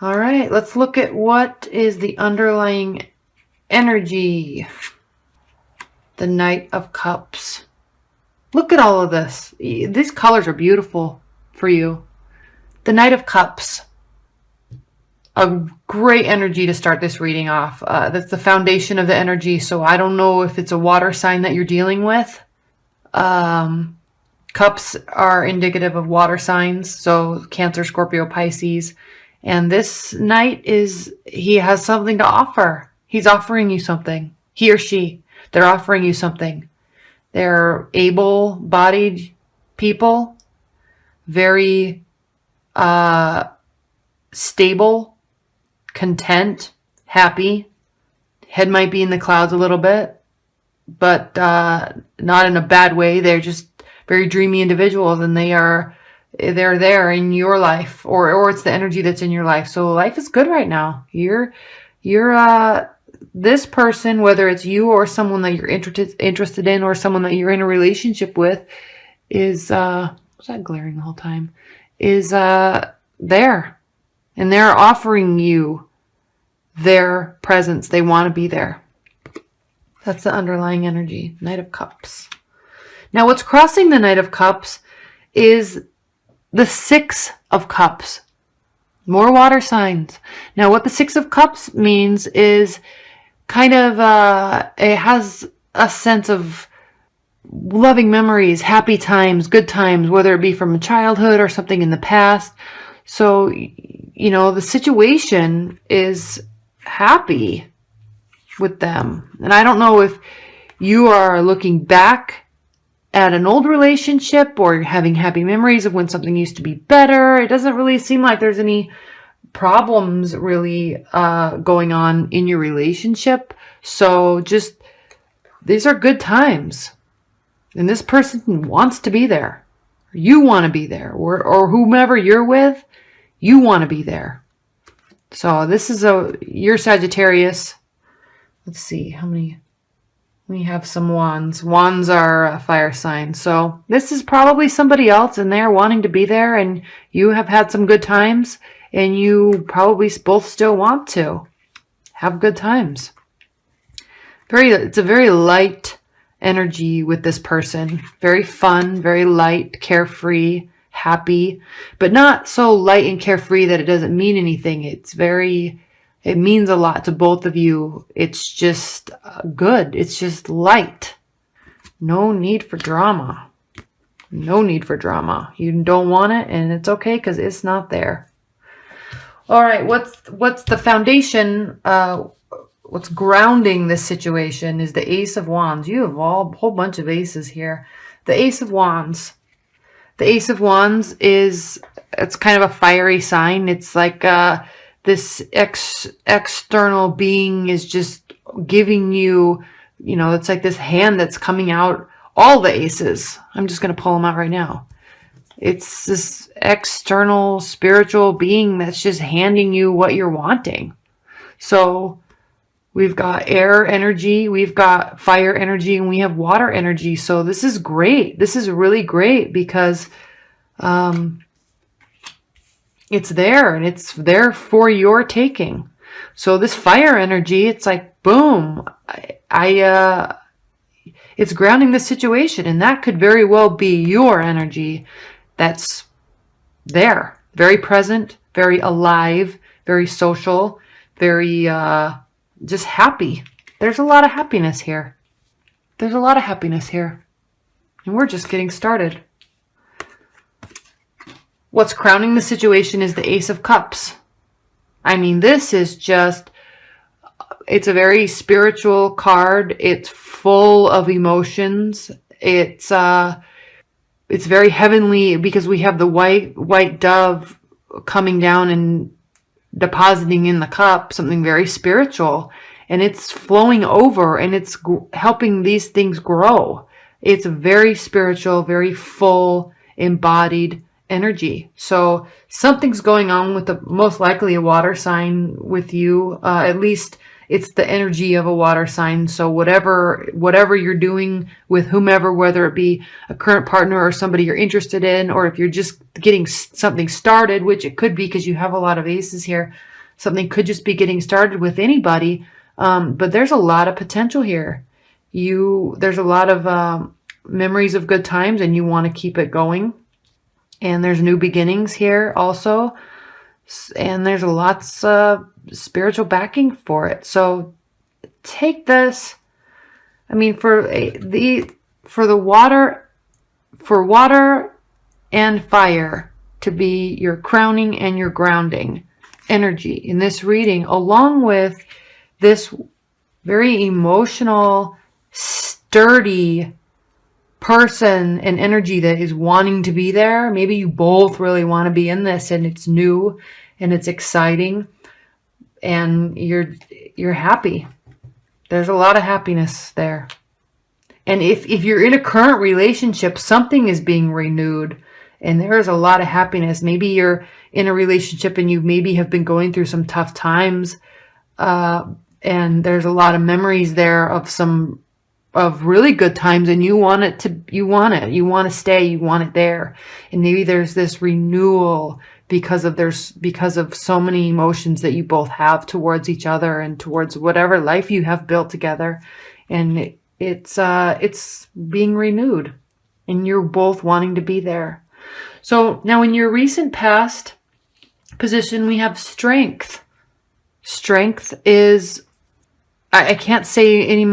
All right, let's look at what is the underlying energy. The Knight of Cups. Look at all of this. These colors are beautiful for you. The Knight of Cups. A great energy to start this reading off. That's the foundation of the energy. So I don't know if it's a water sign that you're dealing with. Cups are indicative of water signs. So Cancer, Scorpio, Pisces. And this knight he has something to offer. He's offering you something. He or she. They're offering you something. They're able-bodied people. Very stable, content, happy. Head might be in the clouds a little bit, but not in a bad way. They're just very dreamy individuals, and they're there in your life, or it's the energy that's in your life. So life is good right now. You're this person, whether it's you or someone that you're interested in, or someone that you're in a relationship with, is was that glaring the whole time? Is there. And they're offering you their presence. They want to be there. That's the underlying energy. Knight of Cups. Now what's crossing the Knight of Cups is the Six of Cups. More water signs. Now what the Six of Cups means is kind of, it has a sense of loving memories, happy times, good times, whether it be from childhood or something in the past. So, you know, the situation is happy with them. And I don't know if you are looking back at an old relationship or you're having happy memories of when something used to be better. It doesn't really seem like there's any problems really going on in your relationship. So just, these are good times. And this person wants to be there. You want to be there. Or whomever you're with, you want to be there. So this is you're Sagittarius. Let's see how many. We have some wands. Wands are a fire sign. So this is probably somebody else, and they're wanting to be there, and you have had some good times, and you probably both still want to have good times. It's a very light energy with this person. Very fun, very light, carefree, happy, but not so light and carefree that it doesn't mean anything. It means a lot to both of you. It's just good. It's just light. No need for drama. No need for drama. You don't want it, and it's okay because it's not there. All right, what's the foundation? What's grounding this situation is the Ace of Wands. You have a whole bunch of aces here. The Ace of Wands. The Ace of Wands it's kind of a fiery sign. It's like this external being is just giving you, you know, it's like this hand that's coming out. All the aces. I'm just going to pull them out right now. It's this external spiritual being that's just handing you what you're wanting. So we've got air energy, we've got fire energy, and we have water energy. So this is great. This is really great because it's there, and it's there for your taking. So this fire energy, it's like, boom, it's grounding the situation, and that could very well be your energy that's there. Very present, very alive, very social, very just happy. There's a lot of happiness here. There's a lot of happiness here. And we're just getting started. What's crowning the situation is the Ace of Cups. I mean, this is just, it's a very spiritual card. It's full of emotions. It's very heavenly because we have the white dove coming down and depositing in the cup, something very spiritual, and it's flowing over, and it's helping these things grow. It's very spiritual, very full, embodied energy. So something's going on with most likely a water sign with you, at least it's the energy of a water sign. So whatever you're doing with whomever, whether it be a current partner or somebody you're interested in, or if you're just getting something started, which it could be because you have a lot of aces here, something could just be getting started with anybody. But there's a lot of potential here. There's a lot of memories of good times, and you want to keep it going. And there's new beginnings here also. And there's lots of spiritual backing for it. So take this. I mean, for water and fire to be your crowning and your grounding energy in this reading, along with this very emotional, sturdy person and energy that is wanting to be there. Maybe you both really want to be in this, and it's new and it's exciting, and you're happy. There's a lot of happiness there. And if you're in a current relationship, something is being renewed, and there is a lot of happiness. Maybe you're in a relationship and you maybe have been going through some tough times, and there's a lot of memories there of really good times, and you want to stay, you want it there. And maybe there's this renewal because of so many emotions that you both have towards each other and towards whatever life you have built together. And it's being renewed, and you're both wanting to be there. So now in your recent past position, we have strength. Strength is, I can't say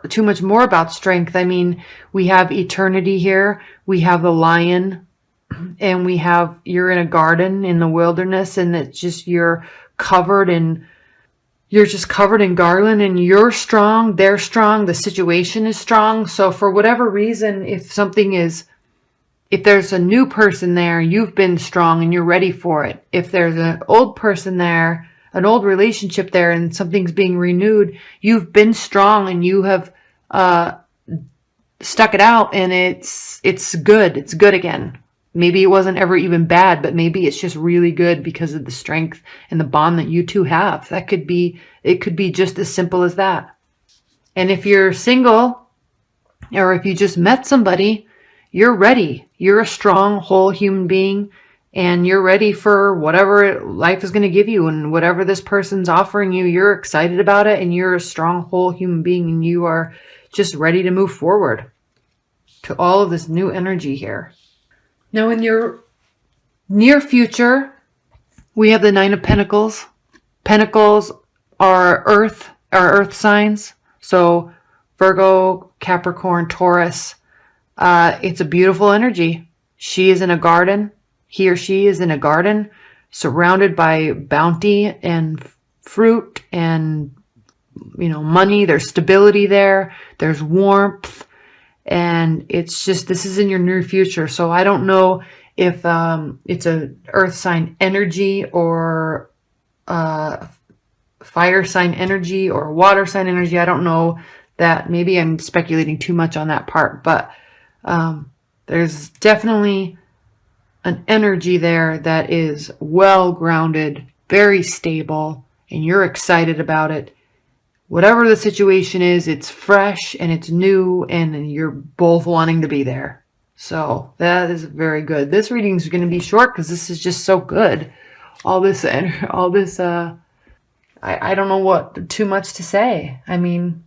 too much more about strength. I mean, we have eternity here. We have the lion, and you're in a garden in the wilderness, and it's just, you're just covered in garland, and you're strong, they're strong, the situation is strong. So for whatever reason, if there's a new person there, you've been strong and you're ready for it. If there's an old person there, an old relationship there, and something's being renewed, you've been strong and you have stuck it out, and it's good. It's good again. Maybe it wasn't ever even bad, but maybe it's just really good because of the strength and the bond that you two have. It could be just as simple as that. And if you're single, or if you just met somebody, you're ready. You're a strong, whole human being, and you're ready for whatever life is going to give you, and whatever this person's offering you, you're excited about it, and you're a strong, whole human being, and you are just ready to move forward to all of this new energy here. Now in your near future, we have the Nine of Pentacles. Pentacles are earth signs. So Virgo, Capricorn, Taurus. It's a beautiful energy. She is in a garden. He or she is in a garden surrounded by bounty and fruit and, money. There's stability there. There's warmth. And it's just, this is in your near future. So I don't know if it's a earth sign energy, or fire sign energy, or water sign energy. I don't know that. Maybe I'm speculating too much on that part, but there's definitely an energy there that is well grounded, very stable, and you're excited about it. Whatever the situation is, it's fresh and it's new, and you're both wanting to be there. So that is very good. This reading is going to be short because this is just so good. I don't know what too much to say. I mean,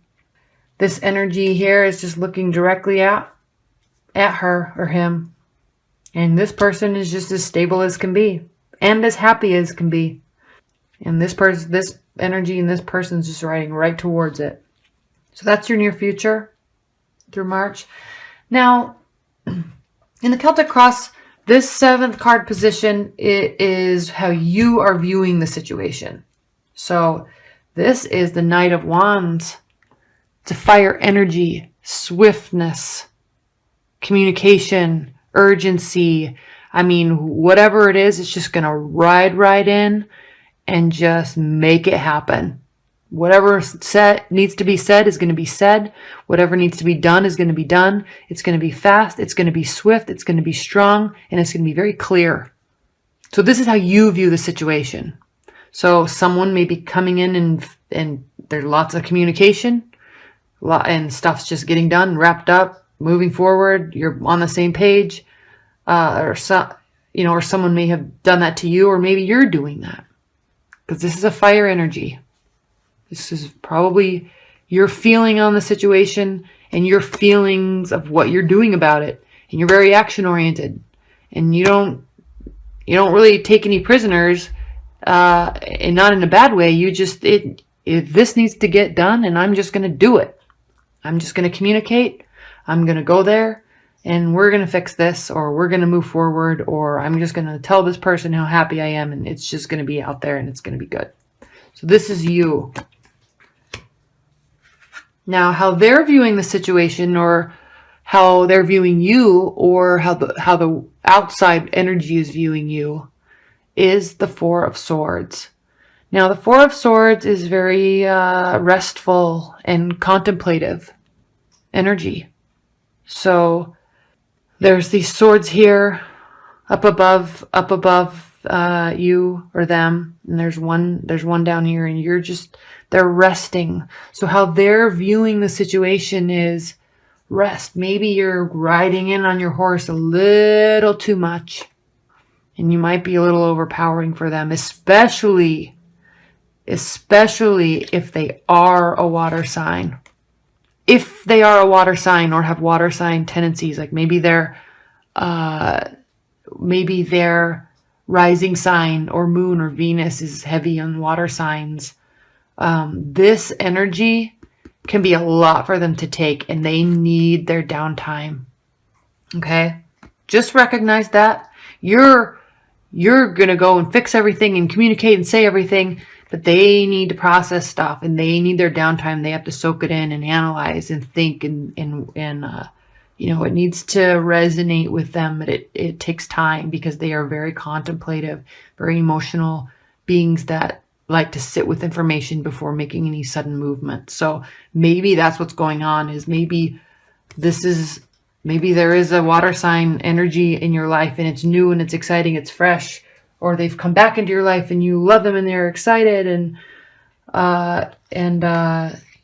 this energy here is just looking directly at her or him. And this person is just as stable as can be, and as happy as can be. And this energy and this person's just riding right towards it. So that's your near future through March. Now, in the Celtic Cross, this 7th card position, it is how you are viewing the situation. So this is the Knight of Wands. It's a fire energy, swiftness, communication, urgency. I mean, whatever it is, it's just going to ride right in and just make it happen. Whatever needs to be said is going to be said. Whatever needs to be done is going to be done. It's going to be fast. It's going to be swift. It's going to be strong. And it's going to be very clear. So this is how you view the situation. So someone may be coming in and there's lots of communication, and stuff's just getting done, wrapped up, moving forward. You're on the same page, or someone may have done that to you, or maybe you're doing that, because this is a fire energy. This is probably your feeling on the situation and your feelings of what you're doing about it, and you're very action oriented, and you don't really take any prisoners, and not in a bad way. You just if this needs to get done, and I'm just going to do it. I'm just going to communicate. I'm going to go there, and we're going to fix this, or we're going to move forward, or I'm just going to tell this person how happy I am, and it's just going to be out there, and it's going to be good. So this is you. Now, how they're viewing the situation, or how they're viewing you, or how the outside energy is viewing you, is the Four of Swords. Now, the Four of Swords is very restful and contemplative energy. So there's these swords here up above you or them, and there's one down here, and they're resting. So how they're viewing the situation is rest. Maybe you're riding in on your horse a little too much, and you might be a little overpowering for them, especially if they are a water sign. If they are a water sign or have water sign tendencies, like maybe their rising sign or moon or Venus is heavy on water signs, this energy can be a lot for them to take, and they need their downtime. Okay? Just recognize that. You're going to go and fix everything and communicate and say everything, but they need to process stuff, and they need their downtime. They have to soak it in and analyze and think, and it needs to resonate with them, but it takes time, because they are very contemplative, very emotional beings that like to sit with information before making any sudden movement. So maybe that's what's going on, is maybe there is a water sign energy in your life, and it's new and it's exciting, it's fresh, or they've come back into your life and you love them and they're excited, and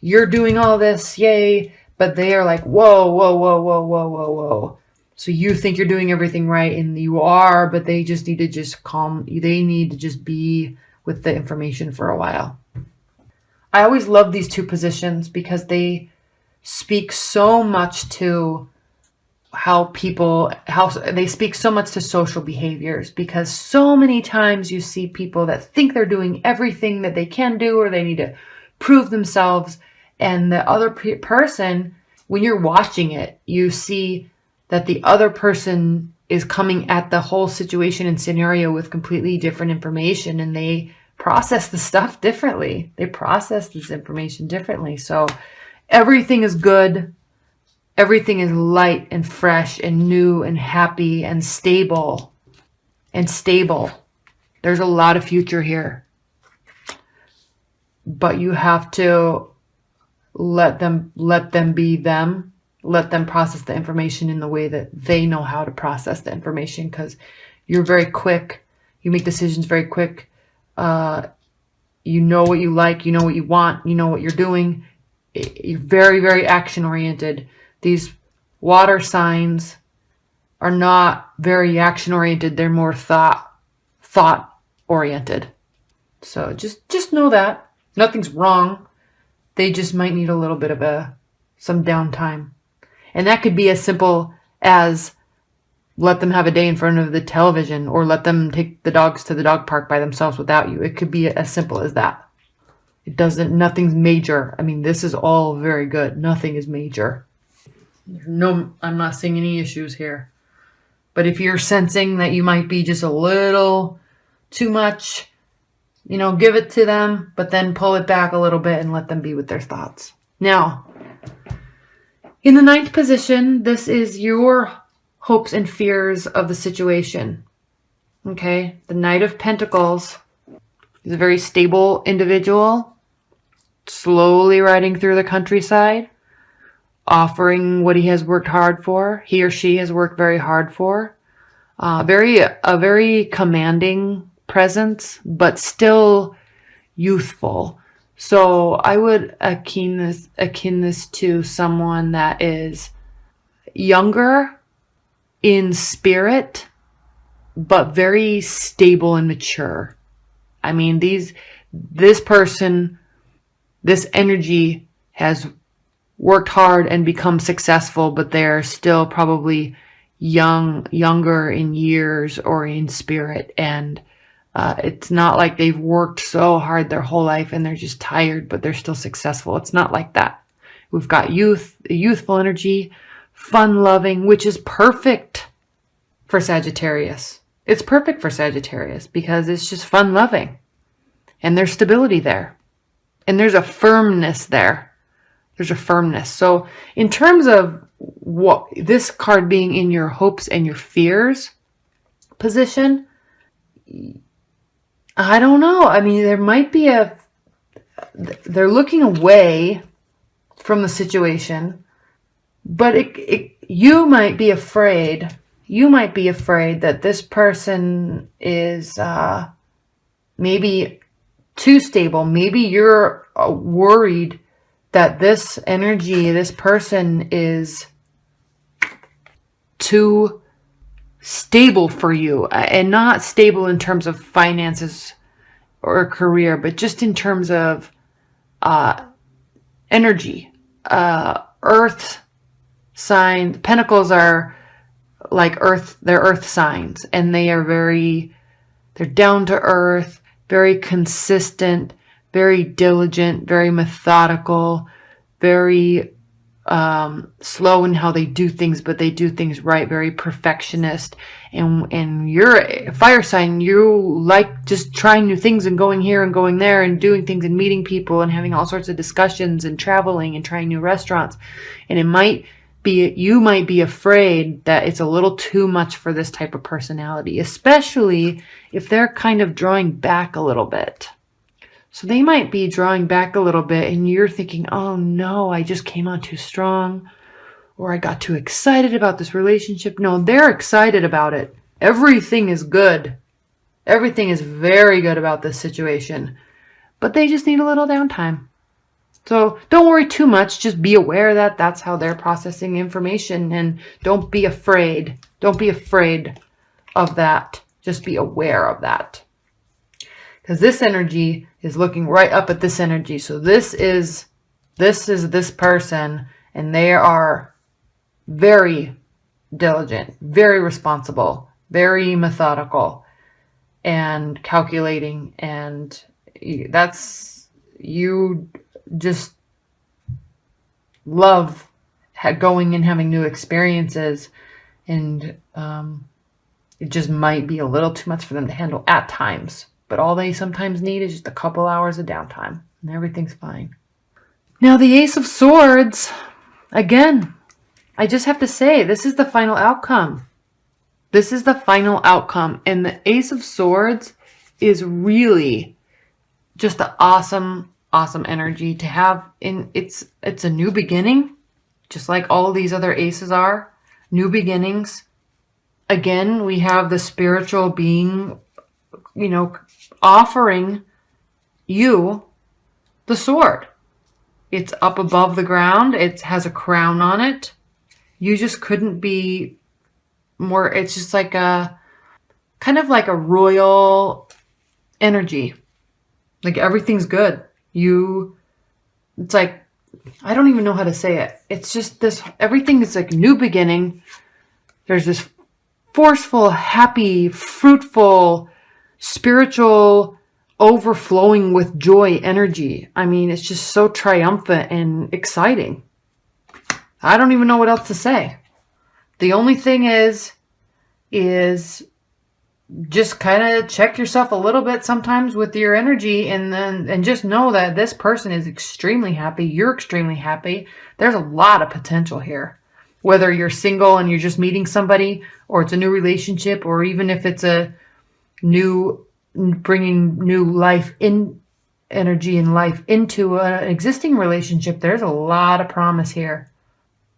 you're doing all this, yay, but they are like, whoa, whoa, whoa, whoa, whoa, whoa, whoa. So you think you're doing everything right, and you are, but they just need to just calm. They need to just be with the information for a while. I always love these two positions, because they speak so much to how they speak so much to social behaviors, because so many times you see people that think they're doing everything that they can do, or they need to prove themselves, and the other person, when you're watching it, you see that the other person is coming at the whole situation and scenario with completely different information, and they process the stuff differently. They process this information differently. So everything is good. Everything is light and fresh and new and happy and stable. There's a lot of future here. But you have to let them be them. Let them process the information in the way that they know how to process the information, because you're very quick. You make decisions very quick. You know what you like. You know what you want. You know what you're doing. You're very, very action oriented. These water signs are not very action oriented. They're more thought oriented. So just know that nothing's wrong. They just might need a little bit of some downtime. And that could be as simple as let them have a day in front of the television, or let them take the dogs to the dog park by themselves without you. It could be as simple as that. Nothing's major. I mean, this is all very good. Nothing is major. I'm not seeing any issues here. But if you're sensing that you might be just a little too much, give it to them, but then pull it back a little bit and let them be with their thoughts. Now, in the 9th position, this is your hopes and fears of the situation. Okay? The Knight of Pentacles is a very stable individual, slowly riding through the countryside, offering what he has worked hard for. He or she has worked very hard for. A very commanding presence, but still youthful. So I would akin this to someone that is younger in spirit, but very stable and mature. I mean, this person, this energy has worked hard and become successful, but they're still probably younger in years or in spirit. And it's not like they've worked so hard their whole life and they're just tired, but they're still successful. It's not like that. We've got youthful energy, fun loving, which is perfect for Sagittarius. It's perfect for Sagittarius because it's just fun loving and there's stability there and there's a firmness there. There's a firmness. So in terms of what this card being in your hopes and your fears position, I don't know. I mean, there might be they're looking away from the situation, but you might be afraid that this person is maybe too stable. Maybe you're worried that this energy, this person is too stable for you, and not stable in terms of finances or career, but just in terms of energy. Earth signs, pentacles are like earth, they're earth signs, and they're down to earth, very consistent, very diligent, very methodical, very slow in how they do things, but they do things right, very perfectionist. And you're a fire sign, you like just trying new things and going here and going there and doing things and meeting people and having all sorts of discussions and traveling and trying new restaurants. And you might be afraid that it's a little too much for this type of personality, especially if they're kind of drawing back a little bit. So they might be drawing back a little bit and you're thinking, oh no, I just came on too strong, or I got too excited about this relationship. No, they're excited about it. Everything is good. Everything is very good about this situation, but they just need a little downtime. So don't worry too much. Just be aware that that's how they're processing information, and don't be afraid. Don't be afraid of that. Just be aware of that. Because this energy is looking right up at this energy. So this is this person, and they are very diligent, very responsible, very methodical, and calculating. And you just love going and having new experiences, and it just might be a little too much for them to handle at times. But all they sometimes need is just a couple hours of downtime, and everything's fine. Now, the Ace of Swords, again, I just have to say, this is the final outcome. This is the final outcome. And the Ace of Swords is really just the awesome, awesome energy to have. It's a new beginning, just like all these other aces are. New beginnings. Again, we have the spiritual being, offering you the sword. It's up above the ground. It has a crown on it. You just couldn't be more. It's just like kind of like a royal energy. Like everything's good. It's like, I don't even know how to say it. It's just this, everything is like new beginning. There's this forceful, happy, fruitful, spiritual, overflowing with joy energy. I mean, it's just so triumphant and exciting. I don't even know what else to say. The only thing is just kind of check yourself a little bit sometimes with your energy, and just know that this person is extremely happy. You're extremely happy. There's a lot of potential here. Whether you're single and you're just meeting somebody, or it's a new relationship, or even if it's a bringing new life in energy and life into an existing relationship, there's a lot of promise here.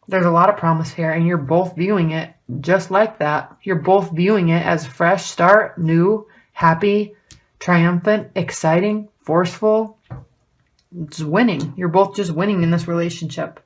There's a lot of promise here, and you're both viewing it just like that. You're both viewing it as fresh start, new, happy, triumphant, exciting, forceful. just winning. You're both just winning in this relationship.